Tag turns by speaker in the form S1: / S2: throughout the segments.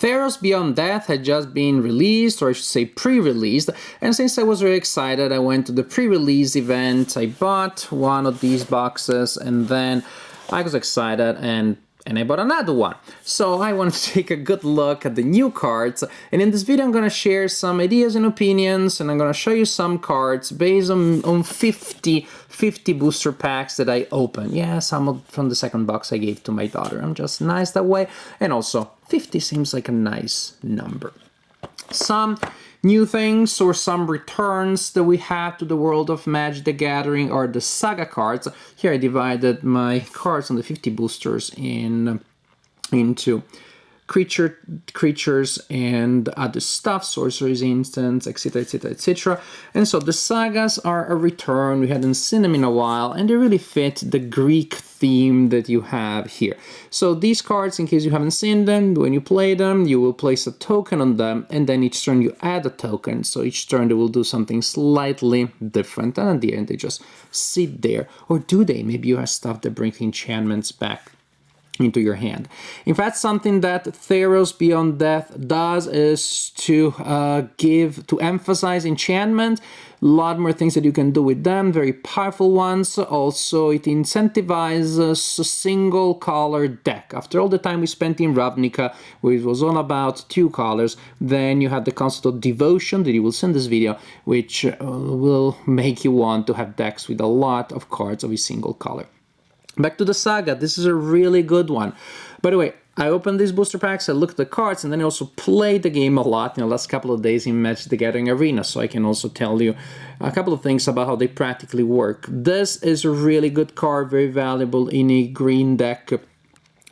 S1: Theros Beyond Death had just been released, or I should say pre-released, and since I was very excited, I went to the pre-release event, I bought one of these boxes, and then I was excited and I bought another one. So I wanted to take a good look at the new cards, and in this video I'm going to share some ideas and opinions, and I'm going to show you some cards based on 50 booster packs that I opened. Yeah, some from the second box I gave to my daughter. I'm just nice that way, and also 50 seems like a nice number. Some new things or some returns that we have to the world of Magic the Gathering are the Saga cards. Here I divided my cards on the 50 boosters into creatures and other stuff, sorceries, instants, etc, etc, etc. And so the Sagas are a return. We hadn't seen them in a while, and they really fit the Greek theme that you have here. So these cards, in case you haven't seen them, when you play them, you will place a token on them, and then each turn you add a token. So each turn they will do something slightly different, and at the end they just sit there. Or do they? Maybe you have stuff that brings enchantments back into your hand. In fact, something that Theros Beyond Death does is to emphasize enchantment. A lot more things that you can do with them, very powerful ones. Also, it incentivizes a single color deck. After all the time we spent in Ravnica, where it was all about 2 colors, then you had the concept of devotion that you will see in this video, which will make you want to have decks with a lot of cards of a single color. Back to the Saga, this is a really good one. By the way, I opened these booster packs, I looked at the cards, and then I also played the game a lot in the last couple of days in Magic the Gathering Arena, so I can also tell you a couple of things about how they practically work. This is a really good card, very valuable in a green deck.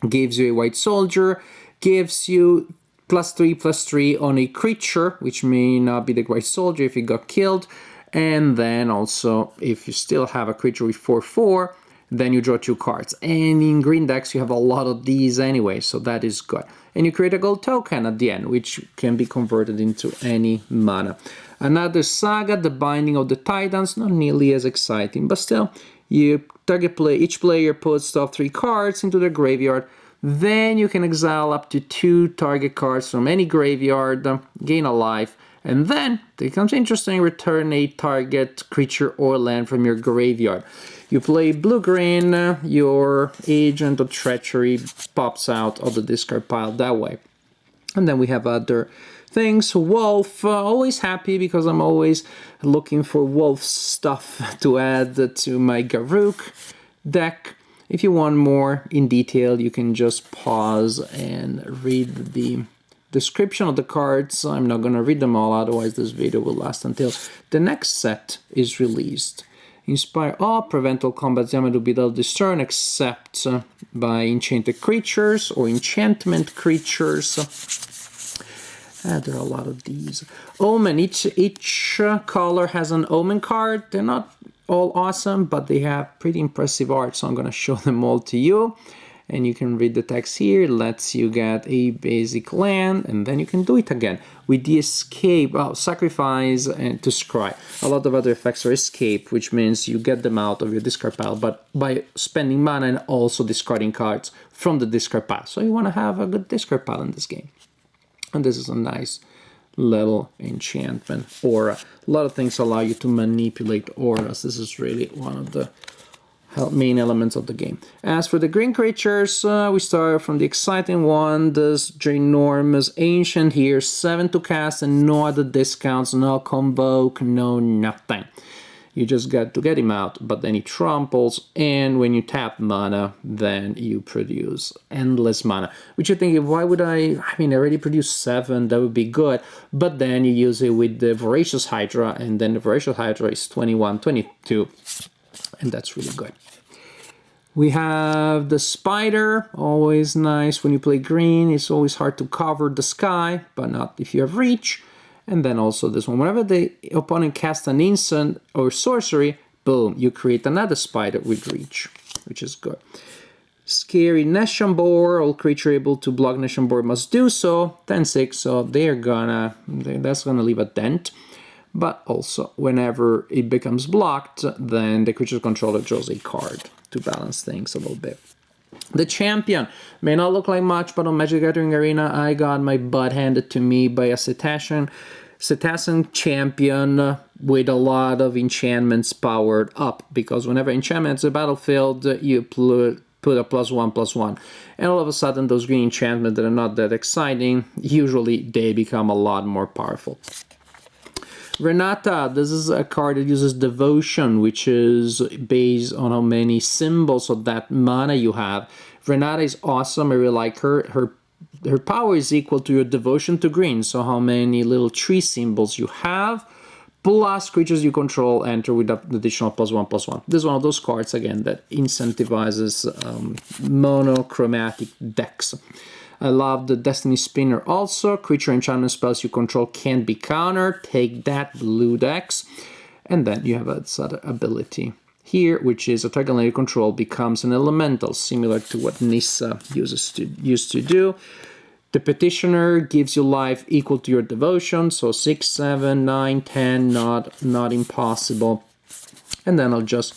S1: Gives you a white soldier, gives you +3/+3 on a creature, which may not be the white soldier if it got killed, and then also if you still have a creature with 4/4, then you draw 2 cards. And in green decks you have a lot of these anyway, so that is good. And you create a gold token at the end, which can be converted into any mana. Another Saga, the Binding of the Titans, not nearly as exciting, but still, each player puts top 3 cards into their graveyard, then you can exile up to 2 target cards from any graveyard, gain a life, and then, it becomes interesting, return a target creature or land from your graveyard. You play blue-green, your Agent of Treachery pops out of the discard pile that way. And then we have other things. Wolf, always happy because I'm always looking for wolf stuff to add to my Garruk deck. If you want more in detail, you can just pause and read the description of the cards. I'm not going to read them all, otherwise this video will last until the next set is released. Inspire all, prevent all combat damage to be dealt this turn except by enchanted creatures or enchantment creatures. There are a lot of these. Omen, each color has an Omen card. They're not all awesome, but they have pretty impressive art, so I'm going to show them all to you. And you can read the text here. It lets you get a basic land, and then you can do it again. With the escape, sacrifice and to scry. A lot of other effects are escape, which means you get them out of your discard pile, but by spending mana and also discarding cards from the discard pile. So you want to have a good discard pile in this game. And this is a nice little enchantment aura. A lot of things allow you to manipulate auras. This is really one of the main elements of the game. As for the green creatures, we start from the exciting one, this ginormous ancient here, 7 to cast and no other discounts, no convoke, no nothing. You just got to get him out, but then he tramples, and when you tap mana, then you produce endless mana. Which you're thinking, why would I already produced 7, that would be good, but then you use it with the Voracious Hydra, and then the Voracious Hydra is 21, 22, and that's really good. We have the Spider, always nice when you play green. It's always hard to cover the sky, but not if you have reach. And then also this one, whenever the opponent casts an instant or sorcery, boom, you create another Spider with reach, which is good. Scary Neshambor, all creature able to block Neshambor must do so, 10-6, so that's gonna leave a dent. But also, whenever it becomes blocked, then the creature's controller draws a card to balance things a little bit. The champion may not look like much, but on Magic the Gathering Arena, I got my butt handed to me by a Cetacean champion with a lot of enchantments powered up. Because whenever enchantment enters the battlefield, you put a +1/+1. And all of a sudden, those green enchantments that are not that exciting, usually they become a lot more powerful. Renata, this is a card that uses Devotion, which is based on how many symbols of that mana you have. Renata is awesome. I really like her. Her power is equal to your Devotion to green, so how many little tree symbols you have, plus creatures you control enter with an additional +1/+1. This is one of those cards, again, that incentivizes monochromatic decks. I love the Destiny Spinner also. Creature enchantment spells you control can't be countered. Take that, blue decks. And then you have this other ability here, which is a target land you control becomes an elemental, similar to what Nissa used to do. The Petitioner gives you life equal to your Devotion, so 6, 7, 9, 10, not impossible. And then I'll just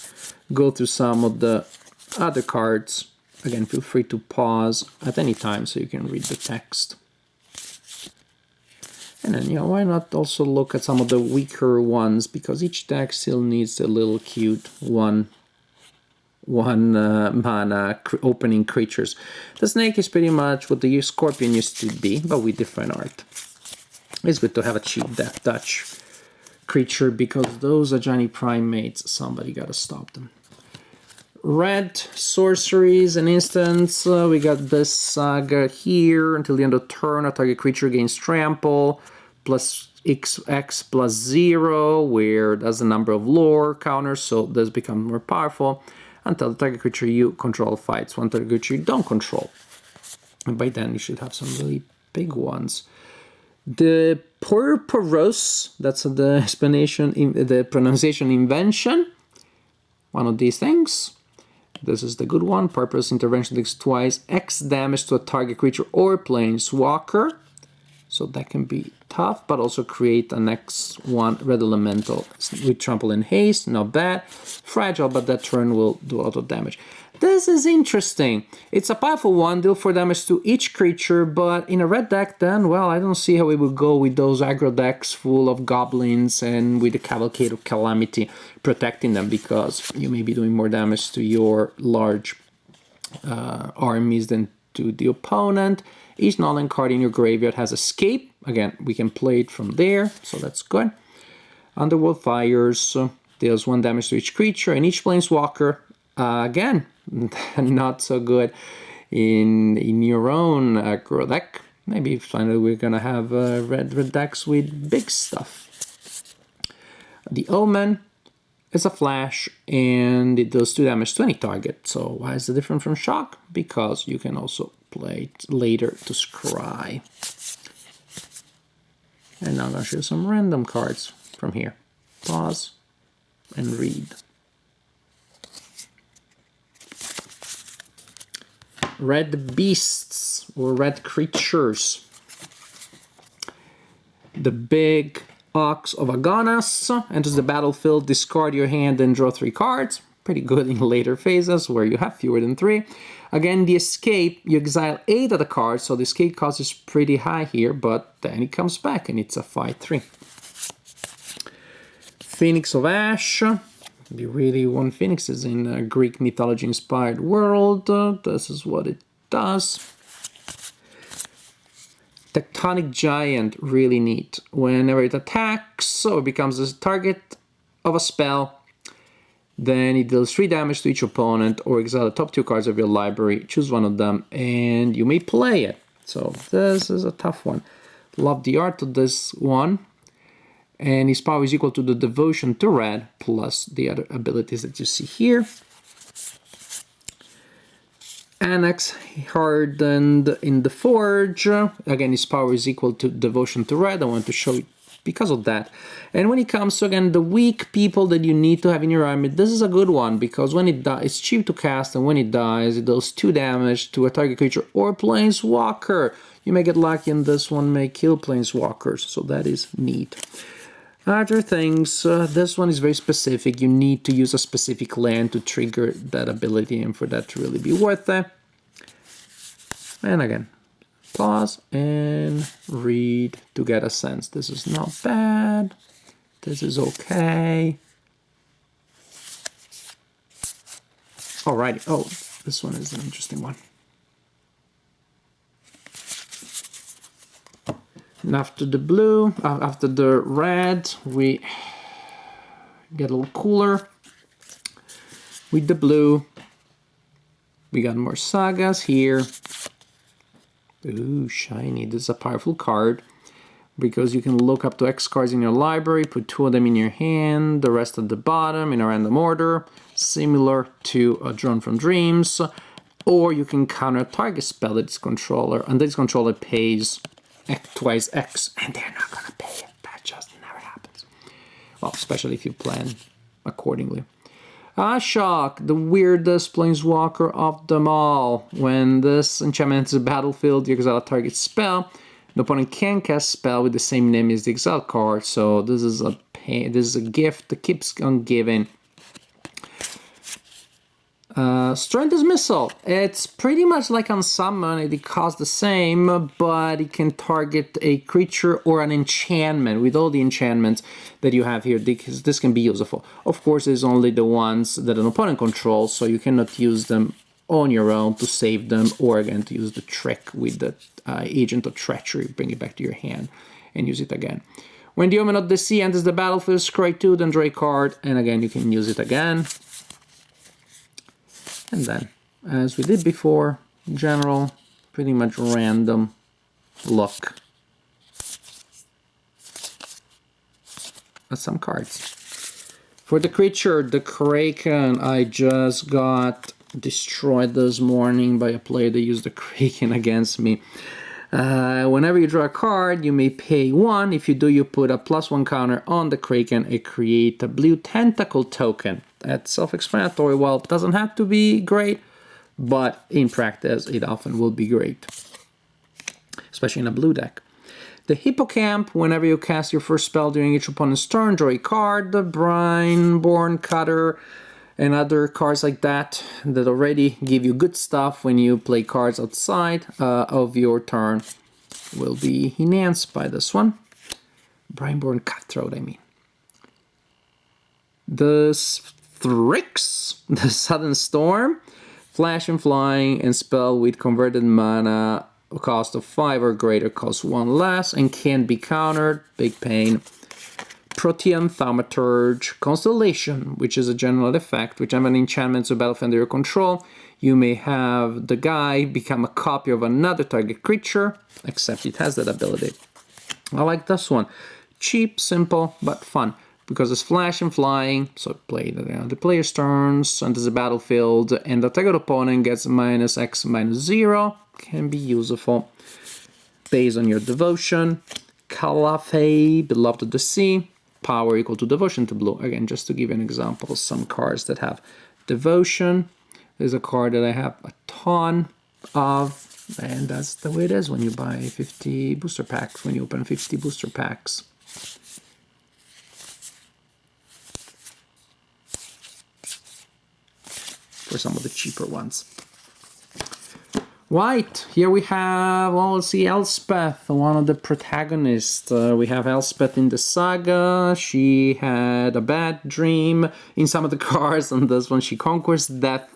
S1: go through some of the other cards. Again, feel free to pause at any time so you can read the text. And then, why not also look at some of the weaker ones, because each deck still needs a little cute one mana opening creatures. The snake is pretty much what the scorpion used to be, but with different art. It's good to have a cheap Death Touch creature, because those Ajani Primates, somebody gotta stop them. Red sorceries and instants. We got this saga here. Until the end of turn, a target creature gains trample plus X plus 0, where that's the number of lore counters, so this becomes more powerful until the target creature you control fights one target creature you don't control. And by then you should have some really big ones. The Purpurus, that's the explanation, the pronunciation invention. One of these things. This is the good one. Purpose intervention takes twice X damage to a target creature or planeswalker. So that can be tough, but also create an X1 red elemental with trample and haste. Not bad. Fragile, but that turn will do auto damage. This is interesting. It's a powerful one, deal 4 damage to each creature, but in a red deck then, well, I don't see how we would go with those aggro decks full of goblins and with the Cavalcade of Calamity protecting them, because you may be doing more damage to your large armies than to the opponent. Each Nolan card in your graveyard has Escape. Again, we can play it from there, so that's good. Underworld Fires deals 1 damage to each creature and each planeswalker. Again, not so good in your own aggro deck. Maybe finally we're gonna have red decks with big stuff. The Omen is a flash and it does 2 damage to any target. So why is it different from Shock? Because you can also play it later to scry. And now I'm gonna show you some random cards from here. Pause and read. Red beasts or red creatures. The big Ox of Agonas enters the battlefield, discard your hand and draw 3 cards. Pretty good in later phases where you have fewer than 3. Again, the escape, you exile 8 of the cards, so the escape cost is pretty high here, but then it comes back and it's a 5/3. Phoenix of Ash. You really want phoenixes in a Greek mythology-inspired world. This is what it does. Tectonic Giant, really neat. Whenever it attacks, so it becomes the target of a spell. Then it deals 3 damage to each opponent or exile the top 2 cards of your library. Choose one of them and you may play it. So this is a tough one. Love the art of this one. And his power is equal to the devotion to red plus the other abilities that you see here. Annex, hardened in the forge. Again, his power is equal to devotion to red. I want to show it because of that. And when it comes to, again, the weak people that you need to have in your army, this is a good one, because when it dies, it's cheap to cast, and when it dies, it does 2 damage to a target creature or planeswalker. You may get lucky and this one may kill planeswalkers, so that is neat. Other things, this one is very specific. You need to use a specific land to trigger that ability and for that to really be worth it. And again, pause and read to get a sense. This is not bad. This is okay. Alrighty. Oh, this one is an interesting one. And after the blue, after the red, we get a little cooler. With the blue, we got more sagas here. Ooh, shiny. This is a powerful card because you can look up to X cards in your library, put 2 of them in your hand, the rest at the bottom in a random order, similar to a Drawn from Dreams. Or you can counter a target spell that its controller, and this controller pays twice X, and they're not gonna pay it. That just never happens. Well, especially if you plan accordingly. Ashok, the weirdest planeswalker of them all. When this enchantment enters the battlefield, you exile a target spell. The opponent can cast spell with the same name as the exile card. So this is a gift that keeps on giving. Strength Dismissal. It's pretty much like Unsummon. It costs the same, but it can target a creature or an enchantment with all the enchantments that you have here. This can be useful. Of course, it's only the ones that an opponent controls, so you cannot use them on your own to save them, or again to use the trick with the Agent of Treachery, bring it back to your hand and use it again. When the Omen of the Sea enters the battlefield, scry 2, then draw a card, and again you can use it again. And then, as we did before, general, pretty much random look at some cards. For the creature, the Kraken, I just got destroyed this morning by a player that used the Kraken against me. Whenever you draw a card, you may pay 1. If you do, you put a +1 counter on the Kraken and create a blue tentacle token. That's self-explanatory. Well, it doesn't have to be great, but in practice, it often will be great, especially in a blue deck. The Hippocamp, whenever you cast your first spell during each opponent's turn, draw a card. The Brineborn Cutter and other cards like that already give you good stuff when you play cards outside of your turn will be enhanced by this one. Brineborn Cutthroat, I mean. The Strix, the Sudden Storm, flash and flying, and spell with converted mana, a cost of 5 or greater, costs 1 less, and can be countered. Big pain. Protean Thaumaturge, Constellation, which is a general effect. Whichever an enchantment to battlefield under your control, you may have the guy become a copy of another target creature, except it has that ability. I like this one. Cheap, simple, but fun. Because it's flash and flying, so play the player's turns, enters the battlefield, and the target opponent gets -X, -0. Can be useful based on your devotion. Callaphe, Beloved of the Sea, power equal to devotion to blue. Again, just to give you an example, some cards that have devotion. There's a card that I have a ton of, and that's the way it is when you buy 50 booster packs, when you open 50 booster packs. For some of the cheaper ones. White, here we have, well, let's see, Elspeth, one of the protagonists. We have Elspeth in the saga. She had a bad dream in some of the cards. On this one, she conquers death.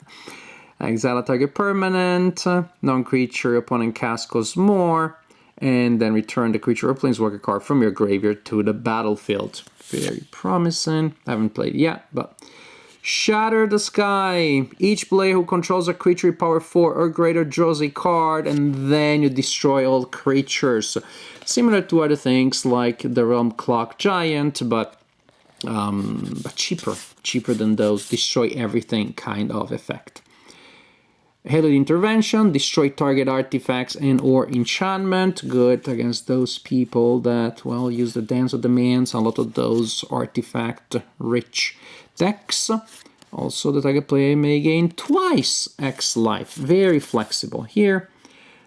S1: Exile a target permanent, non-creature, opponent cast costs more, and then return the creature or planeswalker card from your graveyard to the battlefield. Very promising. I haven't played it yet, but... Shatter the Sky. Each player who controls a creature with power 4 or greater draws a card, and then you destroy all creatures. Similar to other things like the Realm Clock Giant, but cheaper than those. Destroy everything kind of effect. Hallowed Intervention. Destroy target artifacts and or enchantment. Good against those people that, well, use the Dance of Demands. A lot of those artifact-rich decks. Also, the target player may gain twice X life. Very flexible here.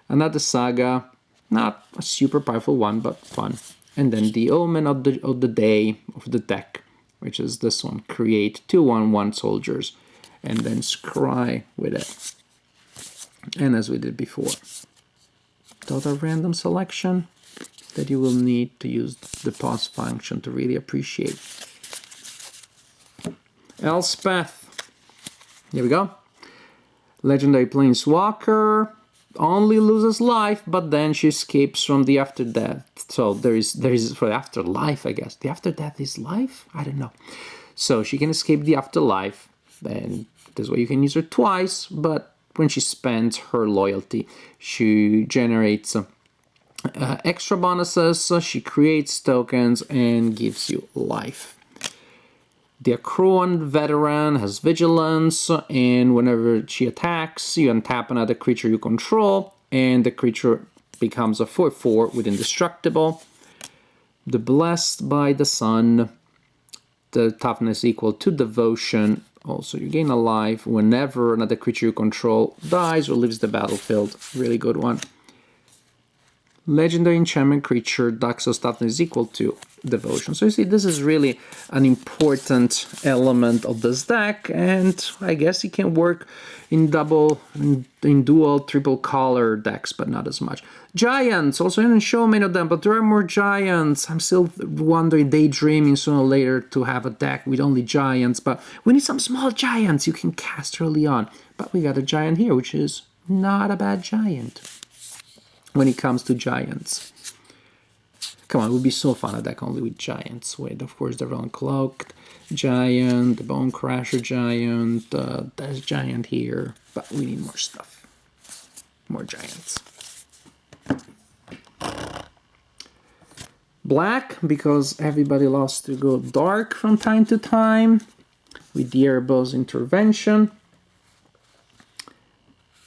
S1: Another saga, not a super powerful one, but fun. And then the Omen of the Day of the deck, which is this one. Create 2/1/1 soldiers, and then scry with it. And as we did before. total random selection that you will need to use the pause function to really appreciate. Elspeth. Here we go. Legendary Planeswalker. Only loses life, but then she escapes from the after death. So there is for the afterlife, I guess. The after death is life? I don't know. So she can escape the afterlife. Then this way you can use her twice, but when she spends her loyalty, she generates extra bonuses, she creates tokens and gives you life. The Akruan veteran has vigilance, and whenever she attacks, you untap another creature you control, and the creature becomes a 4/4 with indestructible. The Blessed by the Sun, the toughness equal to devotion. Also, you gain a life whenever another creature you control dies or leaves the battlefield. Really good one. Legendary enchantment creature, Daxos toughness is equal to devotion. So you see, this is really an important element of this deck, and I guess it can work in dual, triple color decks, but not as much. Giants, also I didn't show many of them, but there are more giants. I'm still wondering, daydreaming sooner or later to have a deck with only giants, but we need some small giants you can cast early on. But we got a giant here, which is not a bad giant when it comes to giants. Come on, it would be so fun a deck only with giants. With, of course, the Uncloaked giant, the Bone Crasher giant, there's giant here, but we need more stuff. More giants. Black, because everybody loves to go dark from time to time, with the Erebos Intervention.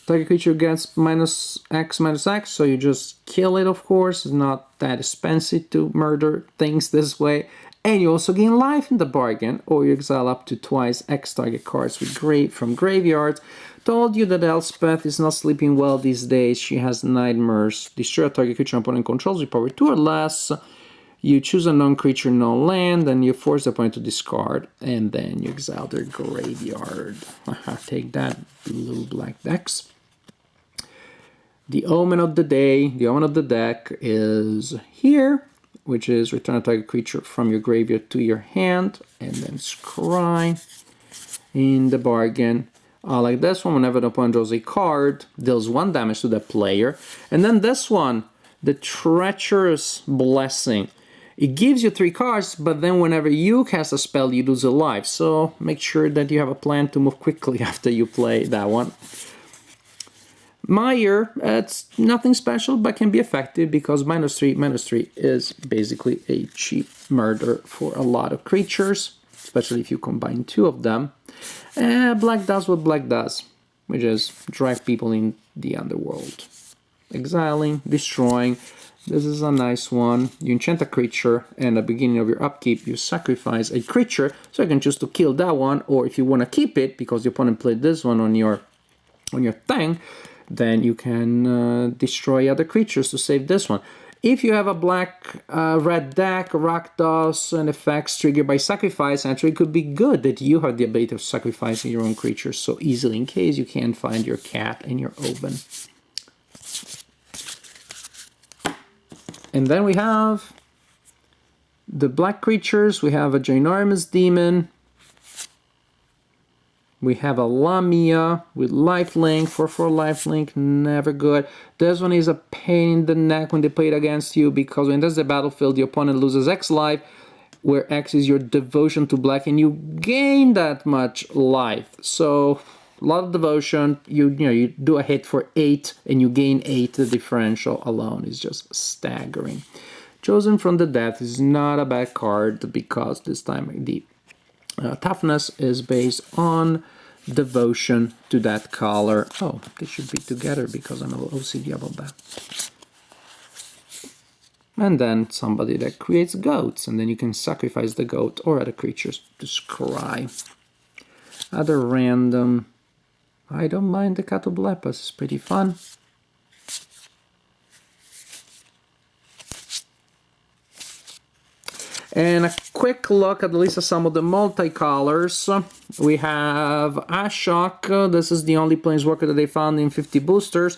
S1: Target creature gets -X, so you just kill it, of course. It's not that expensive to murder things this way. And you also gain life in the bargain, or you exile up to twice X target cards from graveyards. Told you that Elspeth is not sleeping well these days. She has nightmares. Destroy a target creature opponent controls with power 2 or less. You choose a non-creature, no-land, and you force the opponent to discard, and then you exile their graveyard. Take that, blue-black decks. The Omen of the day, the Omen of the deck is here, which is return a target creature from your graveyard to your hand, and then scry in the bargain. Like this one, whenever the opponent draws a card, deals 1 damage to the player. And then this one, the Treacherous Blessing. It gives you 3 cards, but then whenever you cast a spell, you lose a life. So make sure that you have a plan to move quickly after you play that one. Mire, it's nothing special, but can be effective because -3 is basically a cheap murder for a lot of creatures, especially if you combine 2 of them. Black does what black does, which is drive people in the underworld. Exiling, destroying. This is a nice one. You enchant a creature, and at the beginning of your upkeep, you sacrifice a creature, so you can choose to kill that one, or if you want to keep it, because the opponent played this one on your thing, then you can destroy other creatures to save this one. If you have a red deck, Rakdos, and effects triggered by sacrifice, actually it could be good that you have the ability of sacrificing your own creatures so easily in case you can't find your cat and your Oben. And then we have the black creatures. We have a Ginormous Demon. We have a Lamia with lifelink, 4/4 lifelink, never good. This one is a pain in the neck when they play it against you, because when there's the battlefield, the opponent loses X life, where X is your devotion to black, and you gain that much life. So a lot of devotion, you do a hit for 8, and you gain 8. The differential alone is just staggering. Chosen from the Death is not a bad card, because this time the toughness is based on devotion to that color. Oh, they should be together because I'm a little OCD about that. And then somebody that creates goats, and then you can sacrifice the goat or other creatures to scry. Other random. I don't mind the Catoblepas, it's pretty fun. And a quick look at least at some of the multicolors. We have Ashok. This is the only Planeswalker that they found in 50 boosters.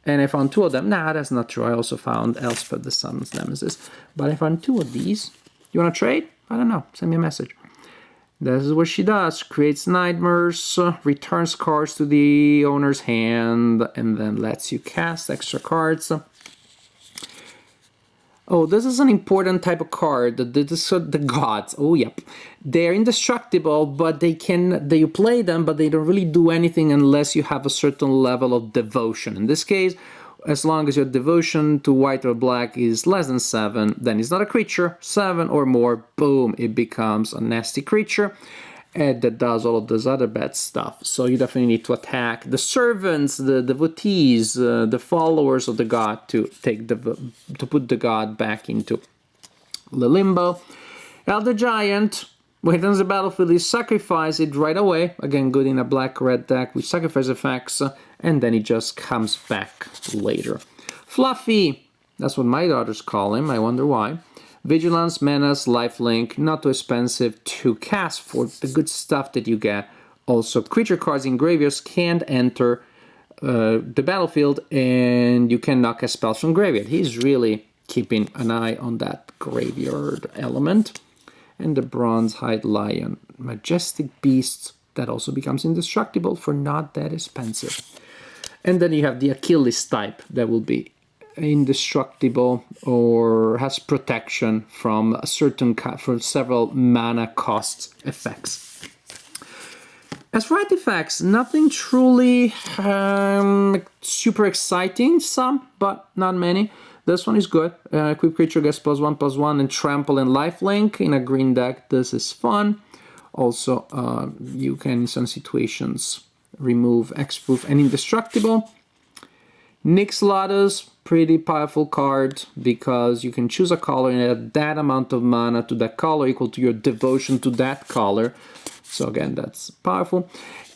S1: and I found 2 of them. Nah, that's not true. I also found Elspeth, the Sun's Nemesis. But I found 2 of these. You want to trade? I don't know. Send me a message. This is what she does. Creates nightmares, returns cards to the owner's hand, and then lets you cast extra cards. Oh, this is an important type of card. The gods. Oh, yep. They're indestructible, but you play them, but they don't really do anything unless you have a certain level of devotion. In this case, as long as your devotion to white or black is less than 7, then it's not a creature. 7 or more, boom, it becomes a nasty creature. And that does all of this other bad stuff. So you definitely need to attack the servants, the devotees, the followers of the god to put the god back into the limbo. Elder Giant, when it enters the battlefield, you sacrifice it right away. Again, good in a black-red deck with sacrifice effects, and then it just comes back later. Fluffy, that's what my daughters call him. I wonder why. Vigilance, Menace, Lifelink, not too expensive to cast for the good stuff that you get. Also, creature cards in graveyards can't enter the battlefield, and you can knock a spell from graveyard. He's really keeping an eye on that graveyard element. And the Bronze-Hide Lion, majestic beast that also becomes indestructible for not that expensive. And then you have the Achilles type that will be indestructible or has protection from from several mana cost effects. As for artifacts, nothing truly super exciting, some, but not many. This one is good. Equipped creature gets +1/+1 and trample and lifelink in a green deck. This is fun. Also, you can in some situations remove X-Proof and Indestructible. Nyx Lotus, pretty powerful card because you can choose a color and add that amount of mana to that color equal to your devotion to that color. So again, that's powerful.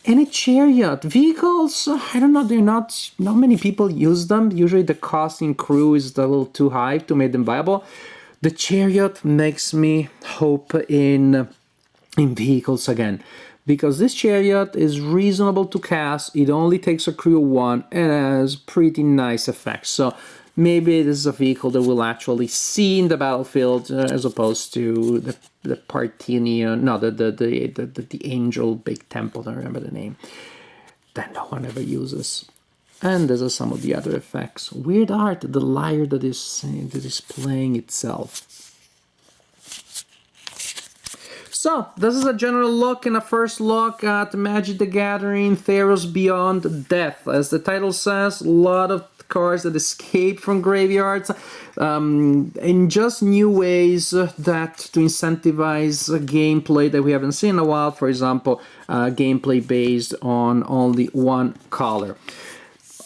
S1: And a Chariot. Vehicles, I don't know, not many people use them. Usually the cost in crew is a little too high to make them viable. The Chariot makes me hope in vehicles again. Because this Chariot is reasonable to cast, it only takes a crew 1 and has pretty nice effects. So maybe this is a vehicle that we'll actually see in the battlefield as opposed to the Partenian, no, the Angel Big Temple, I don't remember the name, that no one ever uses. And these are some of the other effects. Weird art, the lyre that is playing itself. So, this is a general look and a first look at Magic the Gathering, Theros Beyond Death. As the title says, a lot of cards that escape from graveyards in just new ways that to incentivize gameplay that we haven't seen in a while. For example, gameplay based on only one color.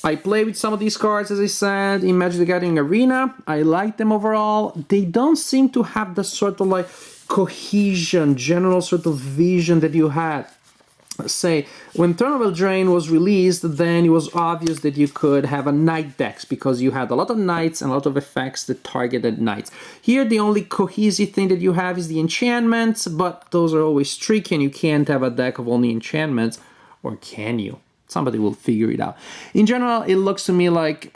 S1: I play with some of these cards, as I said, in Magic the Gathering Arena. I like them overall. They don't seem to have the sort of like cohesion, general sort of vision that you had. Say, when Throne of Eldraine was released, then it was obvious that you could have a knight decks because you had a lot of knights and a lot of effects that targeted knights. Here, the only cohesive thing that you have is the enchantments, but those are always tricky and you can't have a deck of only enchantments. Or can you? Somebody will figure it out. In general, it looks to me like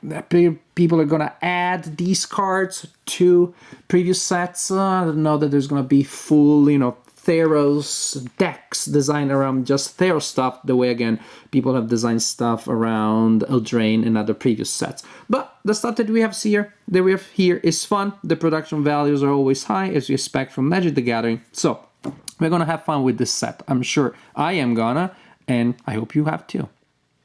S1: people are going to add these cards to previous sets. I don't know that there's going to be full, Theros decks designed around just Theros stuff, the way, again, people have designed stuff around Eldraine and other previous sets. But the stuff that we have here is fun. The production values are always high, as you expect from Magic the Gathering. So, we're going to have fun with this set. I'm sure I am gonna, and I hope you have too.